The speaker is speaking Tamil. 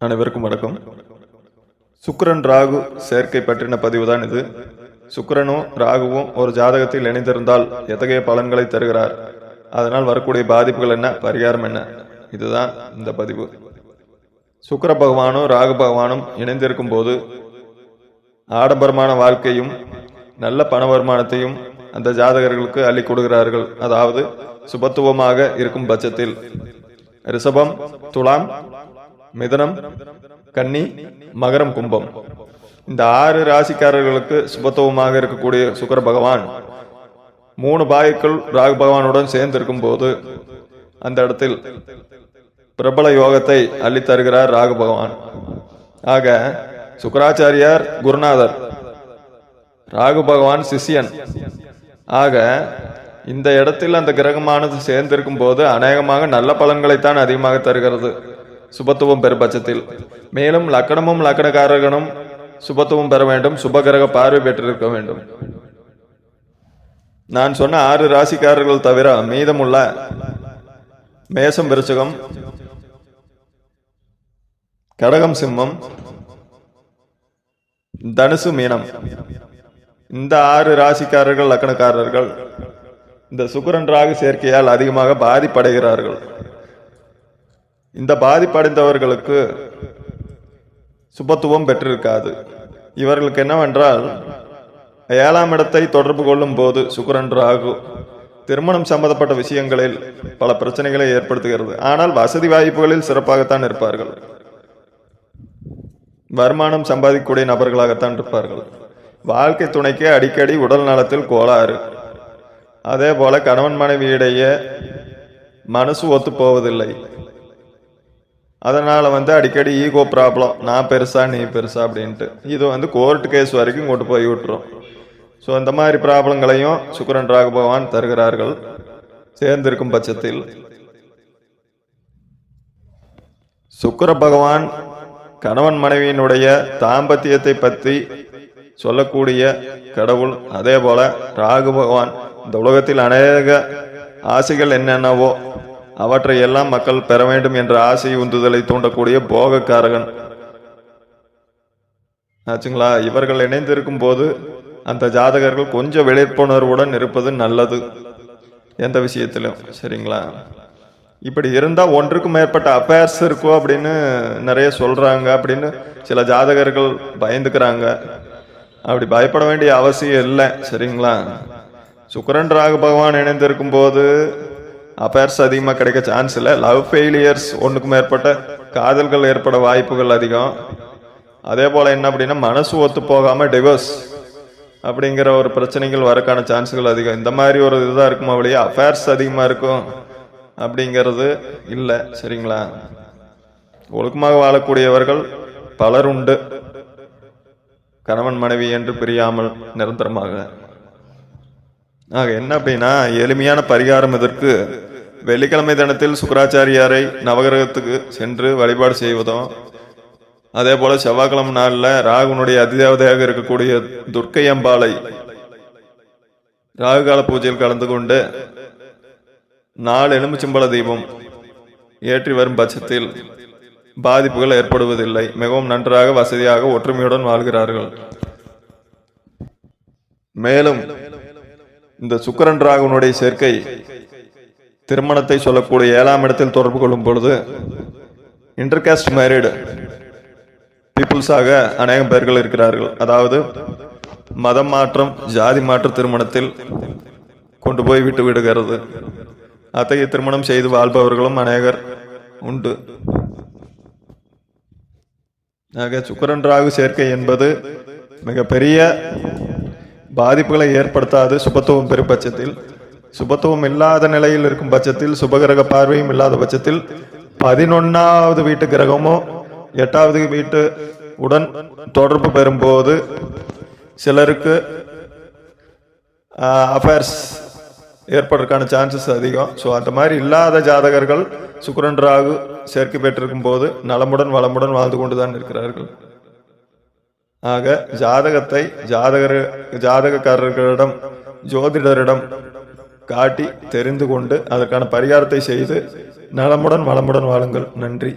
அனைவருக்கும் வணக்கம். சுக்கிரன் ராகு சேர்க்கை பற்றின பதிவு தான் இது. சுக்கிரனும் ராகுவும் ஒரு ஜாதகத்தில் இணைந்திருந்தால் எத்தகைய பலன்களை தருகிறார், அதனால் வரக்கூடிய பாதிப்புகள் என்ன, பரிகாரம் என்ன, இதுதான் இந்த பதிவு. சுக்கிர பகவானும் ராகு பகவானும் இணைந்திருக்கும் போது ஆடம்பரமான வாழ்க்கையும் நல்ல பண வருமானத்தையும் அந்த ஜாதகர்களுக்கு அள்ளி கொடுக்கிறார்கள். அதாவது சுபத்துவமாக இருக்கும் பட்சத்தில் ரிஷபம், துலாம், மிதனம், கன்னி, மகரம், கும்பம், இந்த 6 ராசிக்காரர்களுக்கு சுபத்துவமாக இருக்கக்கூடிய சுக்கிர பகவான் 3 பாயுக்கள் ராகு பகவானுடன் சேர்ந்திருக்கும் போது அந்த இடத்தில் பிரபல யோகத்தை அள்ளி தருகிறார் ராகு பகவான். ஆக சுக்கராச்சாரியார் குருநாதர், ராகு பகவான் சிஷியன். ஆக இந்த இடத்தில் அந்த கிரகமானது சேர்ந்திருக்கும் போது அநேகமாக நல்ல பலன்களைத்தான் அதிகமாக தருகிறது சுபத்துவம் பெறும் பட்சத்தில். மேலும் லக்கணமும் லக்கணக்காரகனும் சுபத்துவம் பெற வேண்டும், சுபகிரக பார்வை பெற்றிருக்க வேண்டும். நான் சொன்ன 6 ராசிக்காரர்கள் தவிர மீதமுள்ள மேசம், விருச்சிகம், கடகம், சிம்மம், தனுசு, மீனம், இந்த 6 ராசிக்காரர்கள் லக்கணக்காரர்கள் இந்த சுக்கிரன் ராகு சேர்க்கையால் அதிகமாக பாதிப்படைகிறார்கள். இந்த பாதிப்படைந்தவர்களுக்கு சுபத்துவம் பெற்றிருக்காது. இவர்களுக்கு என்னவென்றால் 7ஆம் இடத்தை தொடர்பு கொள்ளும் போது சுக்கிரன் ராகு திருமணம் சம்பந்தப்பட்ட விஷயங்களில் பல பிரச்சனைகளை ஏற்படுத்துகிறது. ஆனால் வசதி வாய்ப்புகளில் சிறப்பாகத்தான் இருப்பார்கள், வருமானம் சம்பாதிக்கக்கூடிய நபர்களாகத்தான் இருப்பார்கள். வாழ்க்கை துணைக்கு அடிக்கடி உடல் நலத்தில் கோளாறு, அதே போல கணவன் மனைவியிடையே மனசு ஒத்து போவதில்லை. அதனால அடிக்கடி ஈகோ ப்ராப்ளம், நான் பெருசா நீ பெருசா அப்படின்ட்டு இது கோர்ட் கேஸ் வரைக்கும் கொண்டு போய் விட்டுரும். ஸோ இந்த மாதிரி ப்ராப்ளங்களையும் சுக்கிரன் ராகு பகவான் தருகிறார்கள் சேர்ந்திருக்கும் பட்சத்தில். சுக்கிர பகவான் கணவன் மனைவியினுடைய தாம்பத்தியத்தை பற்றி சொல்லக்கூடிய கடவுள். அதே போல ராகு பகவான் இந்த உலகத்தில் அநேக ஆசைகள் என்னென்னவோ அவற்றை எல்லாம் மக்கள் பெற வேண்டும் என்ற ஆசை உந்துதலை தூண்டக்கூடிய போகக்காரகன் ஆச்சுங்களா. இவர்கள் இணைந்திருக்கும் போது அந்த ஜாதகர்கள் கொஞ்சம் விழிப்புணர்வுடன் இருப்பது நல்லது எந்த விஷயத்திலும், சரிங்களா. இப்படி இருந்தால் ஒன்றுக்கும் மேற்பட்ட அஃபேர்ஸ் இருக்கும் அப்படின்னு நிறைய சொல்றாங்க அப்படின்னு சில ஜாதகர்கள் பயந்துக்கிறாங்க. அப்படி பயப்பட வேண்டிய அவசியம் இல்லை, சரிங்களா. சுக்கிரன் ராகு பகவான் இணைந்திருக்கும் போது அஃபேர்ஸ் அதிகமாக கிடைக்க சான்ஸ் இல்லை. லவ் ஃபெயிலியர்ஸ், ஒன்றுக்கு மேற்பட்ட காதல்கள் ஏற்பட வாய்ப்புகள் அதிகம். அதே போல் என்ன அப்படின்னா மனசு ஒத்து போகாமல் டிவோர்ஸ் அப்படிங்கிற ஒரு பிரச்சனைகள் வரக்கான சான்ஸுகள் அதிகம். இந்த மாதிரி ஒரு இதுதான் இருக்குமா வழியா அஃபேர்ஸ் அதிகமாக இருக்கும் அப்படிங்கிறது இல்லை, சரிங்களா. ஒழுக்கமாக வாழக்கூடியவர்கள் பலர் உண்டு, கணவன் மனைவி என்று பிரியாமல் நிரந்தரமாக. ஆக என்ன அப்படின்னா எளிமையான பரிகாரம் இதற்கு வெள்ளிக்கிழமை தினத்தில் சுக்கராச்சாரியாரை நவகிரகத்துக்கு சென்று வழிபாடு செய்வதும், அதே போல செவ்வாய்க்கிழமை நாளில் ராகுனுடைய அதிதேவதையாக இருக்கக்கூடிய துர்க்கை அம்பாளை ராகுகால பூஜையில் கலந்து கொண்டு 4 எலும்புச்சம்பள தீபம் ஏற்றி வரும் பட்சத்தில் பாதிப்புகள் ஏற்படுவதில்லை. மிகவும் நன்றாக வசதியாக ஒற்றுமையுடன் வாழ்கிறார்கள். மேலும் இந்த சுக்கிரன் ராகுனுடைய சேர்க்கை திருமணத்தை சொல்லக்கூடிய 7ஆம் இடத்தில் தொடர்பு கொள்ளும் பொழுது இன்டர்காஸ்ட் மேரிடு பீப்புள்ஸாக அநேகம் பேர்கள் இருக்கிறார்கள். அதாவது மதம் மாற்றம், ஜாதி மாற்ற திருமணத்தில் கொண்டு போய் விட்டு விடுகிறது. அத்தகைய திருமணம் செய்து வாழ்பவர்களும் அநேகர் உண்டு. ஆக சுக்கிரன் ராகு சேர்க்கை என்பது மிகப்பெரிய பாதிப்புகளை ஏற்படுத்தாது சுபத்துவம் பெறும் பட்சத்தில். சுபத்துவம் இல்லாத நிலையில் இருக்கும் பட்சத்தில், சுபகிரக பார்வையும் இல்லாத பட்சத்தில் 11வது வீட்டு கிரகமோ 8வது வீட்டு உடன் தொடர்பு பெறும்போது சிலருக்கு அஃபேர்ஸ் ஏற்படுறதுக்கான சான்சஸ் அதிகம். ஸோ அந்த மாதிரி இல்லாத ஜாதகர்கள் சுக்கிரன் ராகு சேர்க்கை பெற்றிருக்கும் போது நலமுடன் வளமுடன் வாழ்ந்து கொண்டுதான் இருக்கிறார்கள். ஆக ஜாதகத்தை ஜாதகக்காரர்களிடம், ஜோதிடரிடம் காட்டி தெரிந்து கொண்டு அதற்கான பரிகாரத்தை செய்து நலமுடன் வளமுடன் வாழுங்கள். நன்றி.